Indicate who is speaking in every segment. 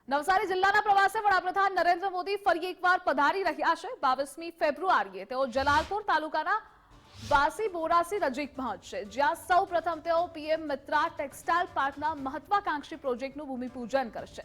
Speaker 1: નવસારી જિલ્લાના પ્રવાસે વડાપ્રધાન નરેન્દ્ર મોદી ફરી એકવાર પધારી રહ્યા છે। 22મી ફેબ્રુઆરીએ તેઓ જલાલપુર તાલુકાના વાસી બોરાસી નજીક પહોંચશે, જ્યાં સૌપ્રથમ તેઓ પીએમ મિત્રા ટેક્સટાઇલ પાર્કના મહત્વાકાંક્ષી પ્રોજેક્ટનું ભૂમિપૂજન કરશે।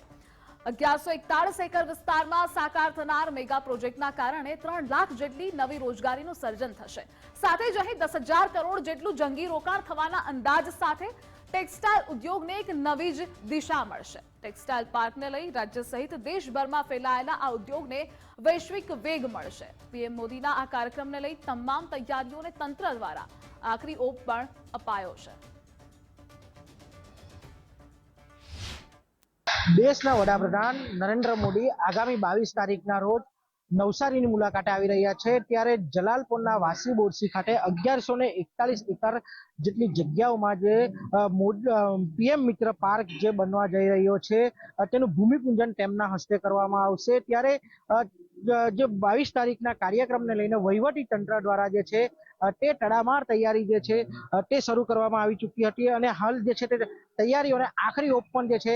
Speaker 1: 1141 એકર વિસ્તારમાં સાકાર થનાર મેગા પ્રોજેક્ટના કારણે 3 લાખ જેટલી નવી રોજગારીનું સર્જન થશે। સાથે જ અહીં 10,000 કરોડ જેટલું જંગી રોકાણ થવાના અંદાજ સાથે ટેક્સટાઇલ ઉદ્યોગને એક નવી જ દિશા મળશે। ટેક્સટાઇલ પાર્કને લઈ રાજ્ય સહિત દેશભરમાં ફેલાયેલા આ ઉદ્યોગને વૈશ્વિક વેગ મળશે। પીએમ મોદીના આ કાર્યક્રમને લઈ તમામ તૈયારીઓને તંત્ર દ્વારા આખરી ઓપ પણ અપાયો છે।
Speaker 2: દેશના વડાપ્રધાન નરેન્દ્ર મોદી આગામી 22 તારીખના રોજ નવસારીની મુલાકાતે આવી રહ્યા છે। ત્યારે જલાલપુરના વાસી બોરસી ખાતે 1141 એકર જેટલી જગ્યાઓમાં જે પીએમ મિત્ર પાર્ક જે બનવા જઈ રહ્યો છે તેનું ભૂમિપૂજન તેમના હસ્તે કરવામાં આવશે। ત્યારે જે 22 તારીખના કાર્યક્રમને લઈને વહીવટી તંત્ર દ્વારા જે છે તે તડામાર તૈયારી જે છે તે શરૂ કરવામાં આવી ચૂકી હતી અને હાલ જે છે તે તૈયારીઓને આખરી ઓપ પણ જે છે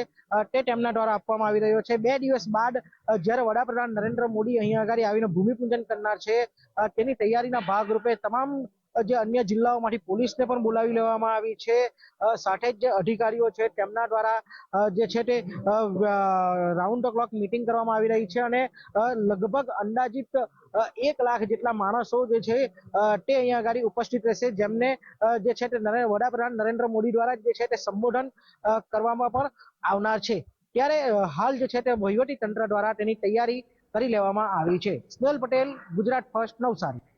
Speaker 2: તે તેમના દ્વારા આપવામાં આવી રહ્યો છે। 2 દિવસ બાદ જ્યારે વડાપ્રધાન નરેન્દ્ર મોદી અહીંયા આગળ આવીને ભૂમિપૂજન કરનાર છે તેની તૈયારીના ભાગરૂપે તમામ જે અન્ય જિલ્લાઓમાંથી પોલીસને પણ બોલાવી લેવામાં આવી છે। સાથે જ જે અધિકારીઓ છે તેમના દ્વારા જે છે તે રાઉન્ડ ધ ક્લોક મીટિંગ કરવામાં આવી રહી છે અને લગભગ અંદાજિત 1 લાખ જેટલા માણસો જે છે તે અહીંયા આગળ ઉપસ્થિત રહેશે, જેમને જે છે તે વડાપ્રધાન નરેન્દ્ર મોદી દ્વારા જે છે તે સંબોધન કરવામાં પણ આવનાર છે। ત્યારે હાલ જે છે તે વહીવટી તંત્ર દ્વારા તેની તૈયારી કરી લેવામાં આવી છે। સ્નેહલ પટેલ, ગુજરાત ફર્સ્ટ, નવસારી।